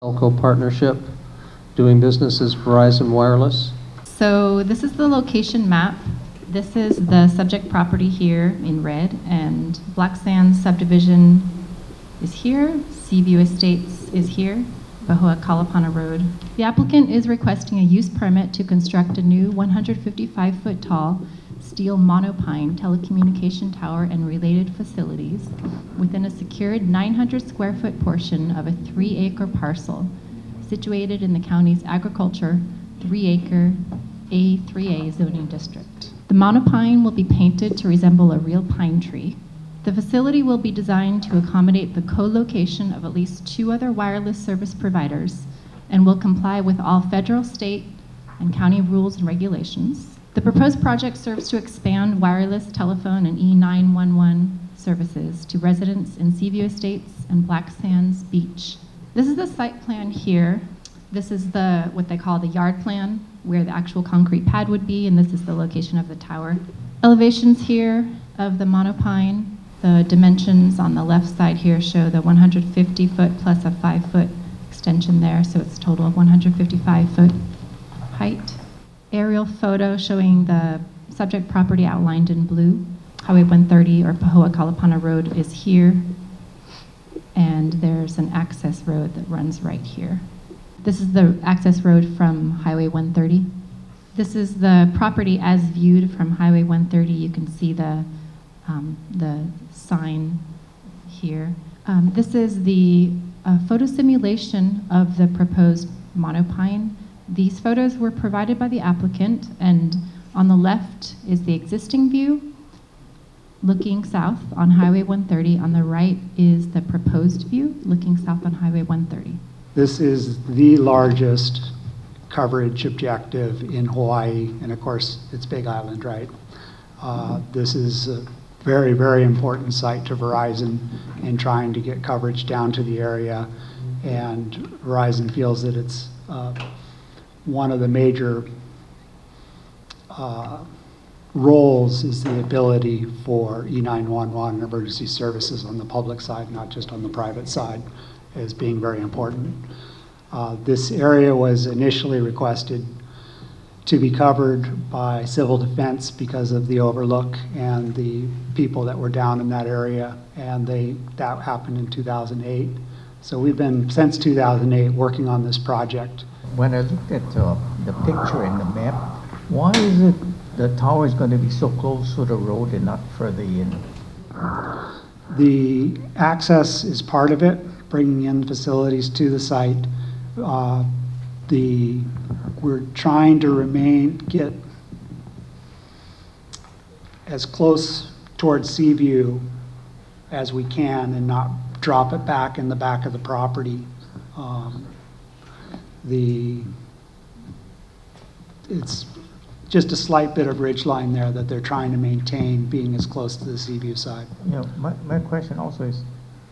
telco partnership, doing business as Verizon Wireless. So this is the location map. This is the subject property here in red, and Black Sands subdivision is here. Seaview Estates is here, Bahua Kalapana Road. The applicant is requesting a use permit to construct a new 155-foot tall steel monopine telecommunication tower and related facilities within a secured 900 square foot portion of a 3-acre parcel situated in the county's agriculture 3-acre A3A zoning district. The monopine will be painted to resemble a real pine tree. The facility will be designed to accommodate the co-location of at least 2 other wireless service providers and will comply with all federal, state, and county rules and regulations. The proposed project serves to expand wireless telephone and E911 services to residents in Seaview Estates and Black Sands Beach. This is the site plan here. This is what they call the yard plan, where the actual concrete pad would be, and this is the location of the tower. Elevations here of the monopine. The dimensions on the left side here show the 150-foot plus a 5-foot extension there, so it's a total of 155-foot height. Aerial photo showing the subject property outlined in blue. Highway 130 or Bahua Kalapana Road is here, and there's an access road that runs right here. This is the access road from Highway 130. This is the property as viewed from Highway 130. You can see the sign here. This is the photo simulation of the proposed monopine. These photos were provided by the applicant, and on the left is the existing view looking south on Highway 130. On the right is the proposed view looking south on Highway 130. This is the largest coverage objective in Hawaii, and of course, it's Big Island, right? This is a very, very important site to Verizon in trying to get coverage down to the area, and Verizon feels that it's one of the major roles is the ability for E911 emergency services on the public side, not just on the private side, as being very important. This area was initially requested to be covered by civil defense because of the overlook and the people that were down in that area, and that happened in 2008. So we've been, since 2008, working on this project. When I looked at the picture and the map, why is it the tower is going to be so close to the road and not further in? The access is part of it, bringing in facilities to the site. We're trying to get as close towards Seaview as we can and not drop it back in the back of the property. It's just a slight bit of ridge line there that they're trying to maintain, being as close to the Seaview side. Yeah, my question also is,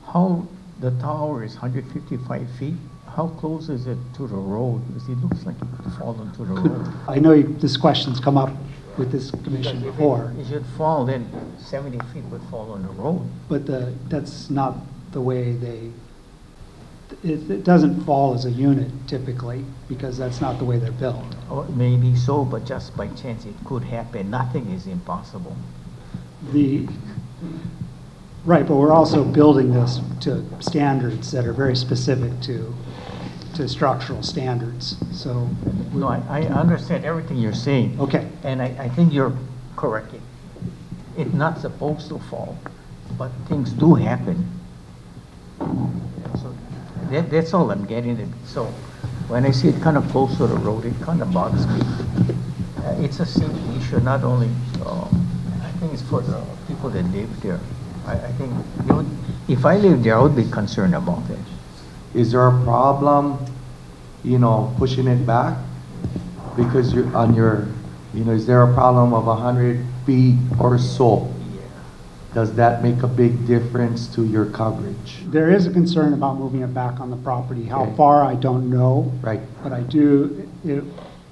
how the tower is 155 feet, how close is it to the road? Because it looks like it could fall into the road. I know this question's come up with this commission before. If it should fall, then 70 feet would fall on the road. But that's not the way it doesn't fall as a unit typically, because that's not the way they're built. Or maybe so, but just by chance it could happen. Nothing is impossible. Right, but we're also building this to standards that are very specific to structural standards. So no, I understand everything you're saying. Okay. And I think you're correct. It's not supposed to fall, but things do happen. So that's all I'm getting at. So when I see it kind of close to the road, it kind of bothers me. It's a safety issue, not only, I think it's for the people that live there. I think if I lived there, I would be concerned about it. Is there a problem, pushing it back? Because you're on your, is there a problem of 100 feet or so? Does that make a big difference to your coverage? there is a concern about moving it back on the property. How far, I don't know. Right. But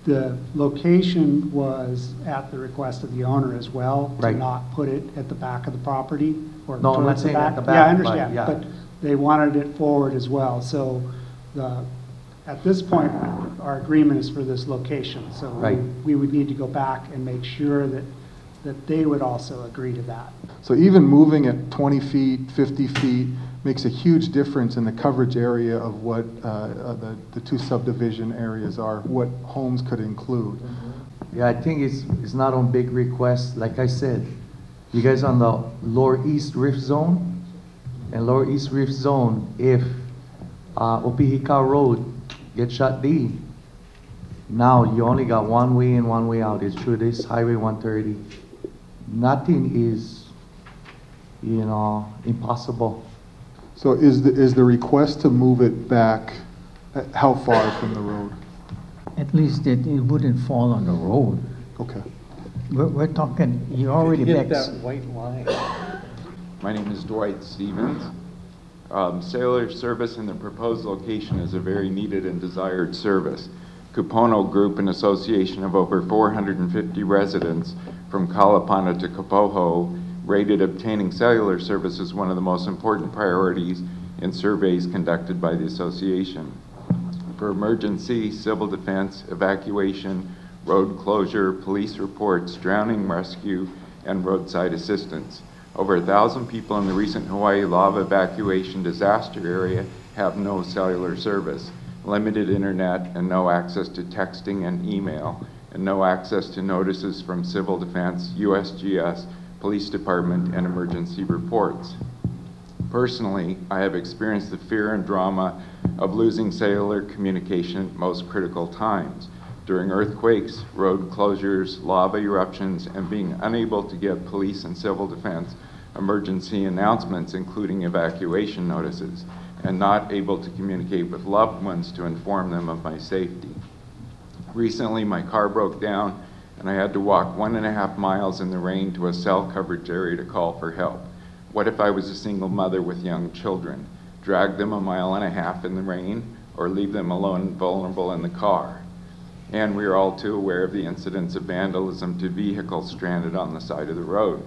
the location was at the request of the owner as well, to Right. not put it at the back of the property or No, I'm not towards the saying back. at the back, Yeah, I but understand, yeah. but they wanted it forward as well. So At this point, our agreement is for this location, so Right. we would need to go back and make sure that they would also agree to that. So even moving it 20 feet, 50 feet makes a huge difference in the coverage area of what the two subdivision areas are, what homes could include. Yeah, I think it's not on big requests. Like I said, you guys on the Lower East Rift Zone, and Lower East Rift Zone, if Opihika Road gets shut D, now you only got one way in, one way out. It's through this Highway 130. Nothing is, you know, impossible. So is the request to move it back, how far from the road? At least it wouldn't fall on the road. Okay. We're talking, you already Hit back. that white line. My name is Dwight Stevens. Cellular service in the proposed location is a very needed and desired service. Kupono Group, an association of over 450 residents from Kalapana to Kapoho, rated obtaining cellular service as one of the most important priorities in surveys conducted by the association. For emergency, civil defense, evacuation, road closure, police reports, drowning rescue, and roadside assistance. Over 1,000 people in the recent Hawaii lava evacuation disaster area have no cellular service, limited internet, and no access to texting and email, and no access to notices from civil defense, USGS, police department, and emergency reports. Personally, I have experienced the fear and drama of losing cellular communication at most critical times. During earthquakes, road closures, lava eruptions, and being unable to give police and civil defense emergency announcements, including evacuation notices, and not able to communicate with loved ones to inform them of my safety. Recently, my car broke down, and I had to walk 1.5 miles in the rain to a cell coverage area to call for help. What if I was a single mother with young children? Drag them 1.5 miles in the rain, or leave them alone and vulnerable in the car? And we are all too aware of the incidents of vandalism to vehicles stranded on the side of the road.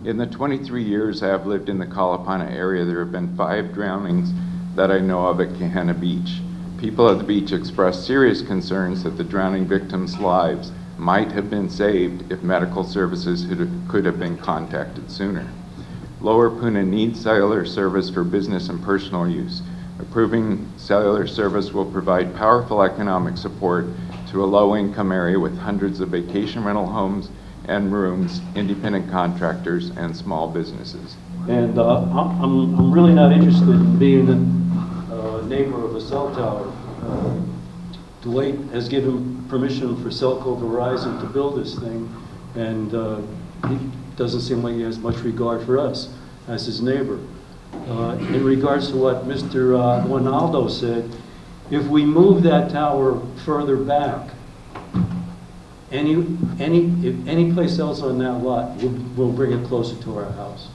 In the 23 years I have lived in the Kalapana area, there have been 5 drownings that I know of at Kahana Beach. People at the beach expressed serious concerns that the drowning victims' lives might have been saved if medical services could have been contacted sooner. Lower Puna needs cellular service for business and personal use. Approving cellular service will provide powerful economic support to a low-income area with hundreds of vacation rental homes and rooms, independent contractors, and small businesses. And I'm really not interested in being a neighbor of a cell tower. Dwight has given permission for Cellco Verizon to build this thing, and he doesn't seem like he has much regard for us as his neighbor. In regards to what Mr. Ronaldo said, if we move that tower further back, if any place else on that lot, we'll bring it closer to our house.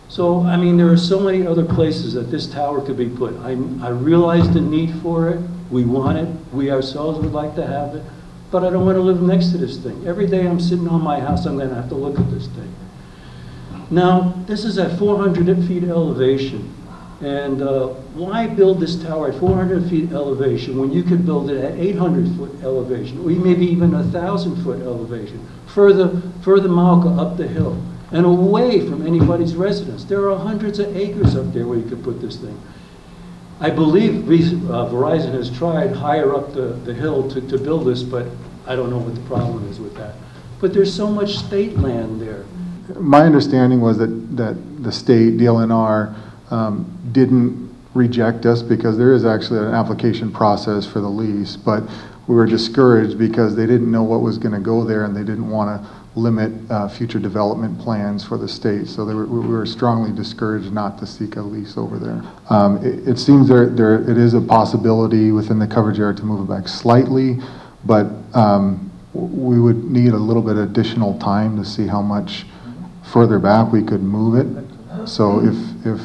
So, I mean, there are so many other places that this tower could be put. I realize the need for it. We want it. We ourselves would like to have it. But I don't want to live next to this thing. Every day I'm sitting on my house, I'm going to have to look at this thing. Now, this is at 400 feet elevation. And why build this tower at 400 feet elevation when you could build it at 800 foot elevation, or maybe even 1,000 foot elevation, further Mauka up the hill and away from anybody's residence? There are hundreds of acres up there where you could put this thing. I believe Verizon has tried higher up the hill to build this, but I don't know what the problem is with that. But there's so much state land there. My understanding was that the state, DLNR, didn't reject us because there is actually an application process for the lease, but we were discouraged because they didn't know what was going to go there and they didn't want to limit future development plans for the state. So we were strongly discouraged not to seek a lease over there. It seems it is a possibility within the coverage area to move it back slightly, but we would need a little bit additional time to see how much further back we could move it. So if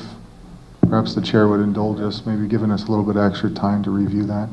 perhaps the chair would indulge us, maybe giving us a little bit extra time to review that.